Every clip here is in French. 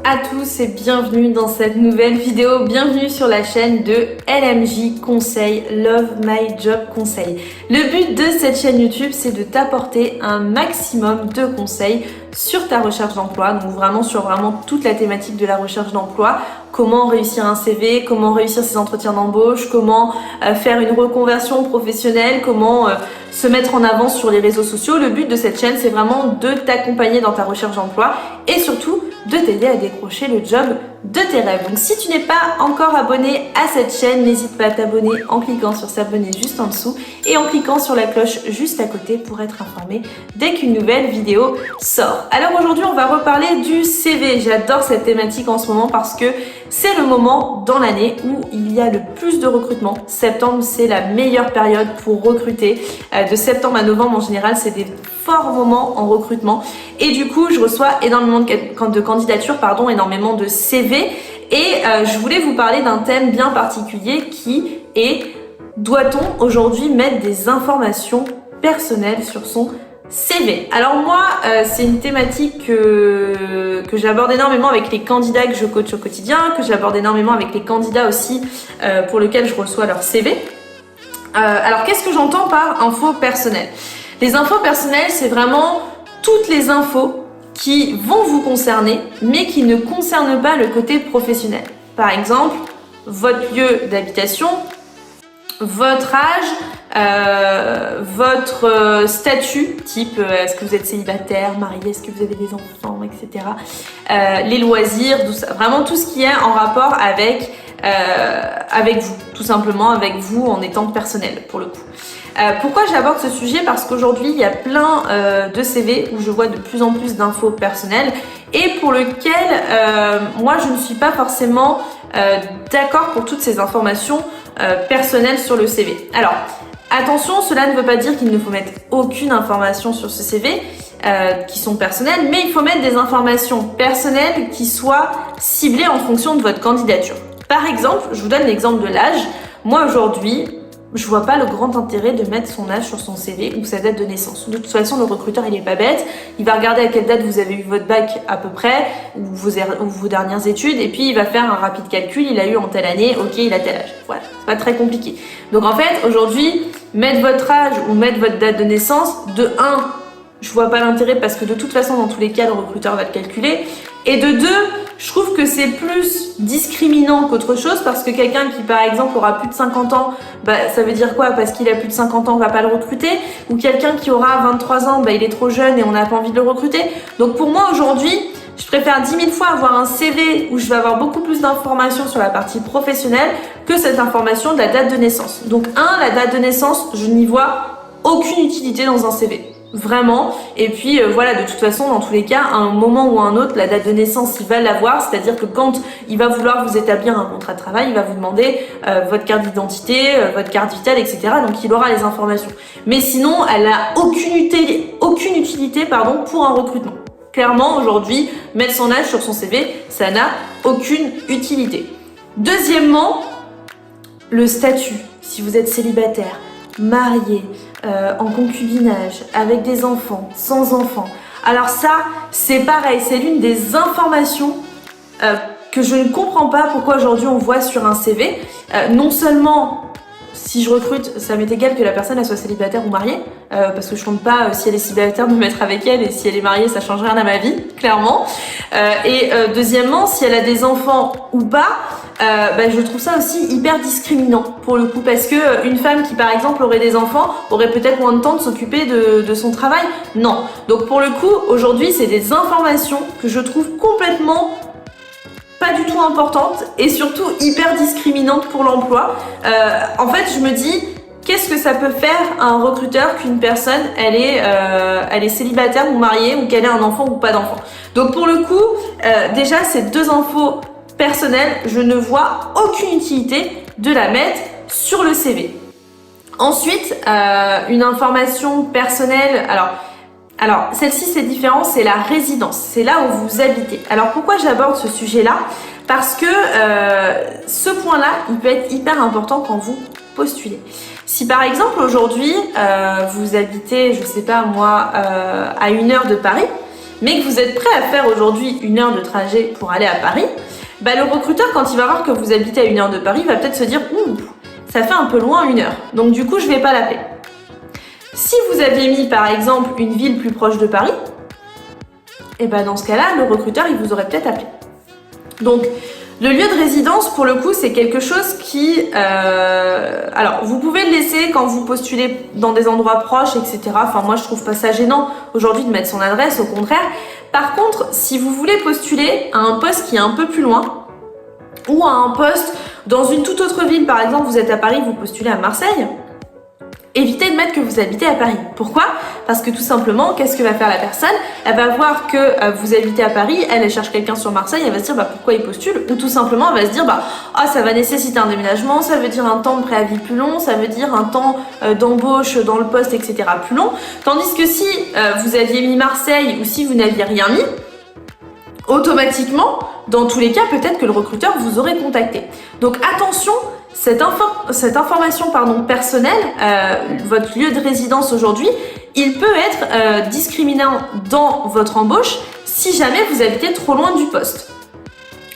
à tous et bienvenue dans cette nouvelle vidéo, bienvenue sur la chaîne de LMJ Conseil, Love My Job Conseil. Le but de cette chaîne YouTube, c'est de t'apporter un maximum de conseils sur ta recherche d'emploi, donc vraiment sur toute la thématique de la recherche d'emploi, comment réussir un CV, comment réussir ses entretiens d'embauche, comment faire une reconversion professionnelle, comment se mettre en avant sur les réseaux sociaux. Le but de cette chaîne, c'est vraiment de t'accompagner dans ta recherche d'emploi et surtout de t'aider à décrocher le job de tes rêves. Donc si tu n'es pas encore abonné à cette chaîne, n'hésite pas à t'abonner en cliquant sur s'abonner juste en dessous et en cliquant sur la cloche juste à côté pour être informé dès qu'une nouvelle vidéo sort. Alors aujourd'hui, on va reparler du CV. J'adore cette thématique en ce moment parce que c'est le moment dans l'année où il y a le plus de recrutement. Septembre, c'est la meilleure période pour recruter. De septembre à novembre, en général, c'est des forts moments en recrutement. Et du coup, je reçois énormément de candidatures, énormément de CV. Et je voulais vous parler d'un thème bien particulier qui est: doit-on aujourd'hui mettre des informations personnelles sur son CV? Alors moi, c'est une thématique que j'aborde énormément avec les candidats que je coach au quotidien, que j'aborde énormément avec les candidats aussi pour lesquels je reçois leur CV. Alors qu'est-ce que j'entends par infos personnelles? Les infos personnelles, c'est vraiment toutes les infos qui vont vous concerner, mais qui ne concernent pas le côté professionnel. Par exemple, votre lieu d'habitation, votre âge, votre statut, type est-ce que vous êtes célibataire, marié, est-ce que vous avez des enfants, etc. Les loisirs, tout ça, vraiment tout ce qui est en rapport avec vous, tout simplement avec vous en étant personnel pour le coup. Pourquoi j'aborde ce sujet? Parce qu'aujourd'hui il y a plein de CV où je vois de plus en plus d'infos personnelles et pour lequel moi je ne suis pas forcément d'accord pour toutes ces informations personnelles sur le CV. Alors attention, cela ne veut pas dire qu'il ne faut mettre aucune information sur ce CV qui sont personnelles, mais il faut mettre des informations personnelles qui soient ciblées en fonction de votre candidature. Par exemple, je vous donne l'exemple de l'âge. Moi aujourd'hui, je vois pas le grand intérêt de mettre son âge sur son CV ou sa date de naissance. De toute façon, le recruteur, il est pas bête. Il va regarder à quelle date vous avez eu votre bac à peu près, ou vos dernières études, et puis il va faire un rapide calcul. Il a eu en telle année, ok, il a tel âge. Voilà, c'est pas très compliqué. Donc en fait, aujourd'hui, mettre votre âge ou mettre votre date de naissance, de 1, je vois pas l'intérêt parce que de toute façon, dans tous les cas, le recruteur va le calculer. Et de 2, je trouve que c'est plus discriminant qu'autre chose parce que quelqu'un qui, par exemple, aura plus de 50 ans, ça veut dire quoi? Parce qu'il a plus de 50 ans, on va pas le recruter. Ou quelqu'un qui aura 23 ans, il est trop jeune et on n'a pas envie de le recruter. Donc pour moi, aujourd'hui, je préfère 10 000 fois avoir un CV où je vais avoir beaucoup plus d'informations sur la partie professionnelle que cette information de la date de naissance. Donc la date de naissance, je n'y vois aucune utilité dans un CV. Vraiment. Et puis voilà, de toute façon, dans tous les cas, à un moment ou à un autre, la date de naissance, il va l'avoir. C'est-à-dire que quand il va vouloir vous établir un contrat de travail, il va vous demander votre carte d'identité, votre carte vitale, etc. Donc il aura les informations. Mais sinon, elle n'a aucune utilité pour un recrutement. Clairement, aujourd'hui, mettre son âge sur son CV, ça n'a aucune utilité. Deuxièmement, le statut. Si vous êtes célibataire, marié, en concubinage, avec des enfants, sans enfants. Alors ça, c'est pareil, c'est l'une des informations que je ne comprends pas pourquoi aujourd'hui on voit sur un CV. Non seulement, si je recrute, ça m'est égal que la personne elle soit célibataire ou mariée, parce que je compte pas si elle est célibataire de me mettre avec elle et si elle est mariée, ça change rien à ma vie, clairement. Et deuxièmement, si elle a des enfants ou pas, je trouve ça aussi hyper discriminant pour le coup parce que une femme qui par exemple aurait des enfants aurait peut-être moins de temps de s'occuper de son travail. Non. Donc pour le coup, aujourd'hui, c'est des informations que je trouve complètement pas du tout importantes et surtout hyper discriminantes pour l'emploi. En fait, je me dis, qu'est-ce que ça peut faire à un recruteur qu'une personne elle est célibataire ou mariée ou qu'elle ait un enfant ou pas d'enfant? Donc pour le coup, déjà ces deux infos personnelles, je ne vois aucune utilité de la mettre sur le CV. Ensuite, une information personnelle, alors celle-ci c'est différent, c'est la résidence, c'est là où vous habitez. Alors pourquoi j'aborde ce sujet-là? Parce que ce point-là, il peut être hyper important quand vous postulez. Si par exemple aujourd'hui vous habitez, je sais pas moi, à 1 heure de Paris, mais que vous êtes prêt à faire aujourd'hui 1 heure de trajet pour aller à Paris, bah le recruteur, quand il va voir que vous habitez à 1 heure de Paris, va peut-être se dire « Ouh, ça fait un peu loin 1 heure, donc du coup je vais pas l'appeler ». Si vous aviez mis par exemple une ville plus proche de Paris, et ben dans ce cas-là, le recruteur il vous aurait peut-être appelé. Donc le lieu de résidence, pour le coup, c'est quelque chose qui... alors, vous pouvez le laisser quand vous postulez dans des endroits proches, etc. Enfin, moi, je trouve pas ça gênant aujourd'hui de mettre son adresse, au contraire. Par contre, si vous voulez postuler à un poste qui est un peu plus loin, ou à un poste dans une toute autre ville, par exemple, vous êtes à Paris, vous postulez à Marseille, évitez de mettre que vous habitez à Paris. Pourquoi? Parce que tout simplement, qu'est-ce que va faire la personne? Elle va voir que vous habitez à Paris, elle cherche quelqu'un sur Marseille, elle va se dire pourquoi il postule? Ou tout simplement, elle va se dire ça va nécessiter un déménagement, ça veut dire un temps de préavis plus long, ça veut dire un temps d'embauche dans le poste, etc. plus long. Tandis que si vous aviez mis Marseille ou si vous n'aviez rien mis, automatiquement, dans tous les cas, peut-être que le recruteur vous aurait contacté. Donc attention, cette information personnelle, votre lieu de résidence aujourd'hui, il peut être discriminant dans votre embauche si jamais vous habitez trop loin du poste.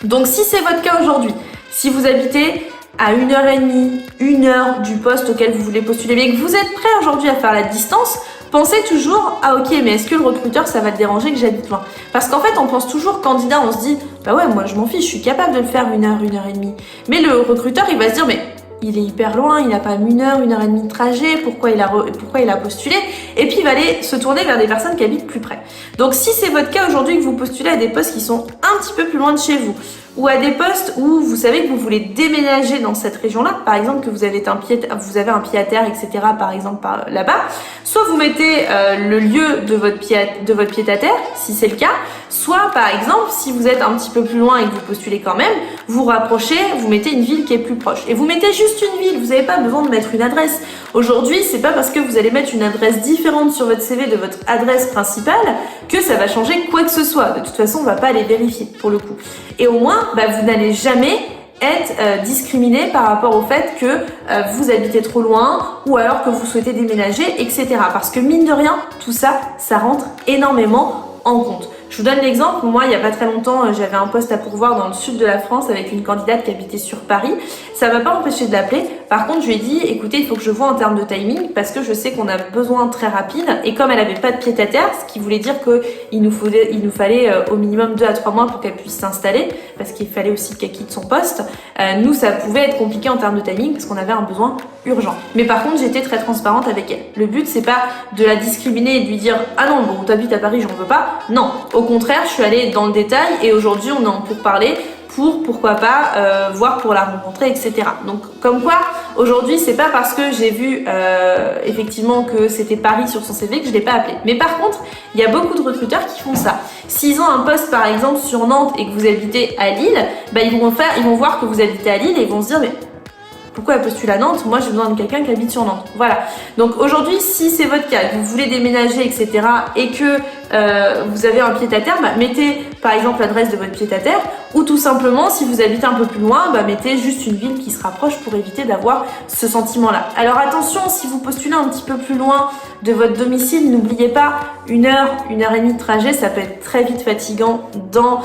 Donc si c'est votre cas aujourd'hui, si vous habitez à 1h30, 1 heure du poste auquel vous voulez postuler, mais que vous êtes prêt aujourd'hui à faire la distance, pensez toujours, ok, mais est-ce que le recruteur, ça va le déranger que j'habite loin? Parce qu'en fait, on pense toujours candidat, on se dit, ouais, moi je m'en fiche, je suis capable de le faire 1 heure, 1h30. Mais le recruteur, il va se dire, mais il est hyper loin, il n'a pas 1 heure, 1h30 de trajet, pourquoi il a postulé? Et puis il va aller se tourner vers des personnes qui habitent plus près. Donc si c'est votre cas aujourd'hui que vous postulez à des postes qui sont un petit peu plus loin de chez vous, ou à des postes où vous savez que vous voulez déménager dans cette région-là, par exemple que vous avez un pied à terre, etc. par exemple là-bas, soit vous mettez le lieu de votre pied à terre, si c'est le cas, soit par exemple, si vous êtes un petit peu plus loin et que vous postulez quand même, vous rapprochez, vous mettez une ville qui est plus proche. Et vous mettez juste une ville, vous n'avez pas besoin de mettre une adresse. Aujourd'hui, c'est pas parce que vous allez mettre une adresse différente sur votre CV de votre adresse principale que ça va changer quoi que ce soit. De toute façon, on va pas aller vérifier pour le coup. Et au moins, vous n'allez jamais être discriminé par rapport au fait que vous habitez trop loin ou alors que vous souhaitez déménager, etc. Parce que mine de rien, tout ça, ça rentre énormément en compte. Je vous donne l'exemple, moi il n'y a pas très longtemps j'avais un poste à pourvoir dans le sud de la France avec une candidate qui habitait sur Paris. Ça ne m'a pas empêché de l'appeler, par contre je lui ai dit écoutez il faut que je vois en termes de timing parce que je sais qu'on a besoin très rapide et comme elle n'avait pas de pied à terre, ce qui voulait dire qu'il nous fallait au minimum 2 à 3 mois pour qu'elle puisse s'installer parce qu'il fallait aussi qu'elle quitte son poste, nous ça pouvait être compliqué en termes de timing parce qu'on avait un besoin urgent. Mais par contre j'étais très transparente avec elle. Le but c'est pas de la discriminer et de lui dire ah non bon t'habites à Paris j'en veux pas, non. Au contraire, je suis allée dans le détail et aujourd'hui, on est en pourparlers pour, pourquoi pas, voir pour la rencontrer, etc. Donc, comme quoi, aujourd'hui, c'est pas parce que j'ai vu effectivement que c'était Paris sur son CV que je l'ai pas appelé. Mais par contre, il y a beaucoup de recruteurs qui font ça. S'ils ont un poste, par exemple, sur Nantes et que vous habitez à Lille, ils vont voir que vous habitez à Lille et ils vont se dire, mais pourquoi elle postule à Nantes? Moi, j'ai besoin de quelqu'un qui habite sur Nantes. Voilà. Donc aujourd'hui, si c'est votre cas, que vous voulez déménager, etc., et que vous avez un pied-à-terre, mettez par exemple l'adresse de votre pied-à-terre, ou tout simplement, si vous habitez un peu plus loin, mettez juste une ville qui se rapproche pour éviter d'avoir ce sentiment-là. Alors attention, si vous postulez un petit peu plus loin de votre domicile, n'oubliez pas, 1 heure, 1h30 de trajet, ça peut être très vite fatigant dans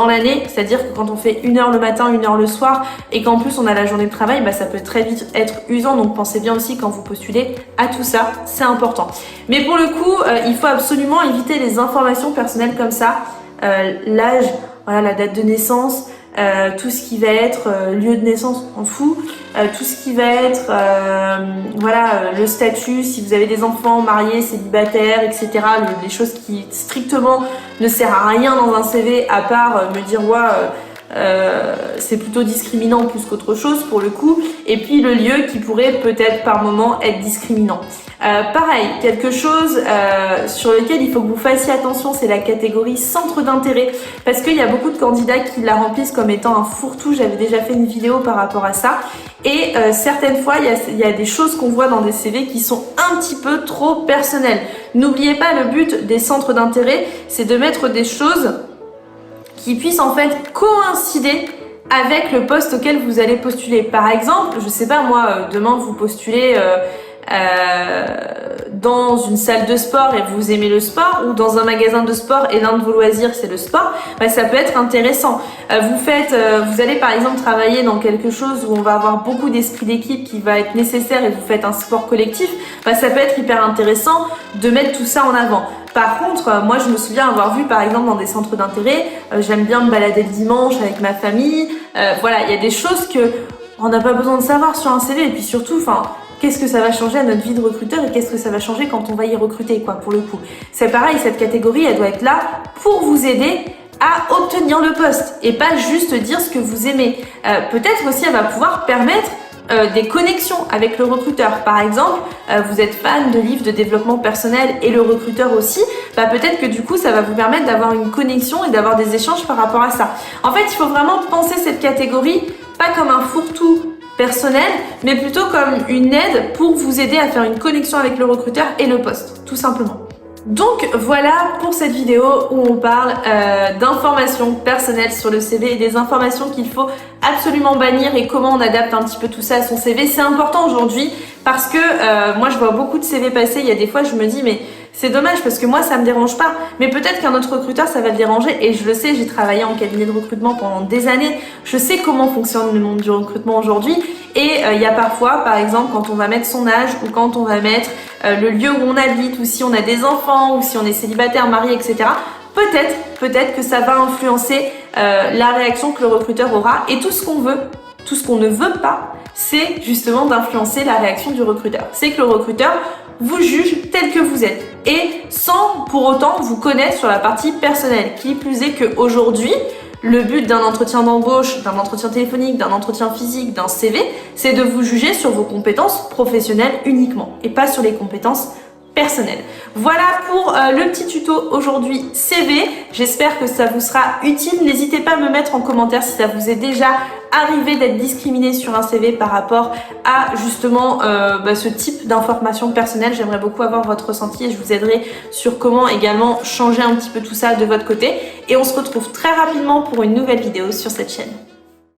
l'année, c'est-à-dire que quand on fait 1 heure le matin, 1 heure le soir, et qu'en plus on a la journée de travail, ça peut très vite être usant, donc pensez bien aussi quand vous postulez à tout ça, c'est important. Mais pour le coup, il faut absolument éviter les informations personnelles comme ça, l'âge, voilà, la date de naissance, tout ce qui va être lieu de naissance, on fout, tout ce qui va être le statut, si vous avez des enfants mariés, célibataires, etc. Les choses qui strictement ne servent à rien dans un CV à part me dire c'est plutôt discriminant plus qu'autre chose pour le coup, et puis le lieu qui pourrait peut-être par moment être discriminant. Pareil, quelque chose sur lequel il faut que vous fassiez attention, c'est la catégorie centre d'intérêt, parce qu'il y a beaucoup de candidats qui la remplissent comme étant un fourre-tout. J'avais déjà fait une vidéo par rapport à ça, et certaines fois il y a des choses qu'on voit dans des CV qui sont un petit peu trop personnelles. N'oubliez pas, le but des centres d'intérêt, c'est de mettre des choses qui puissent en fait coïncider avec le poste auquel vous allez postuler. Par exemple, je sais pas moi, demain vous postulez dans une salle de sport et vous aimez le sport, ou dans un magasin de sport et l'un de vos loisirs c'est le sport, bah, ça peut être intéressant. Vous allez par exemple travailler dans quelque chose où on va avoir beaucoup d'esprit d'équipe qui va être nécessaire et vous faites un sport collectif, bah, ça peut être hyper intéressant de mettre tout ça en avant. Par contre, moi je me souviens avoir vu par exemple dans des centres d'intérêt, j'aime bien me balader le dimanche avec ma famille, voilà, il y a des choses que on n'a pas besoin de savoir sur un CV, et puis surtout, qu'est-ce que ça va changer à notre vie de recruteur et qu'est-ce que ça va changer quand on va y recruter, quoi, pour le coup. C'est pareil, cette catégorie, elle doit être là pour vous aider à obtenir le poste et pas juste dire ce que vous aimez. Peut-être aussi, elle va pouvoir permettre des connexions avec le recruteur. Par exemple, vous êtes fan de livres de développement personnel et le recruteur aussi, bah peut-être que du coup ça va vous permettre d'avoir une connexion et d'avoir des échanges par rapport à ça. En fait, il faut vraiment penser cette catégorie pas comme un fourre-tout personnel, mais plutôt comme une aide pour vous aider à faire une connexion avec le recruteur et le poste, tout simplement. Donc voilà pour cette vidéo où on parle d'informations personnelles sur le CV et des informations qu'il faut absolument bannir et comment on adapte un petit peu tout ça à son CV. C'est important aujourd'hui parce que moi je vois beaucoup de CV passer, il y a des fois je me dis mais c'est dommage parce que moi ça me dérange pas, mais peut-être qu'un autre recruteur ça va le déranger, et je le sais, j'ai travaillé en cabinet de recrutement pendant des années, je sais comment fonctionne le monde du recrutement aujourd'hui, et il y a parfois par exemple quand on va mettre son âge ou quand on va mettre le lieu où on habite, ou si on a des enfants, ou si on est célibataire, marié, etc. Peut-être que ça va influencer la réaction que le recruteur aura, et tout ce qu'on veut, tout ce qu'on ne veut pas, c'est justement d'influencer la réaction du recruteur. C'est que le recruteur vous juge tel que vous êtes et sans pour autant vous connaître sur la partie personnelle. Qui plus est qu'aujourd'hui, le but d'un entretien d'embauche, d'un entretien téléphonique, d'un entretien physique, d'un CV, c'est de vous juger sur vos compétences professionnelles uniquement et pas sur les compétences personnelles. Voilà pour le petit tuto aujourd'hui CV. J'espère que ça vous sera utile. N'hésitez pas à me mettre en commentaire si ça vous est déjà arrivé d'être discriminé sur un CV par rapport à justement ce type d'informations personnelles. J'aimerais beaucoup avoir votre ressenti et je vous aiderai sur comment également changer un petit peu tout ça de votre côté. Et on se retrouve très rapidement pour une nouvelle vidéo sur cette chaîne.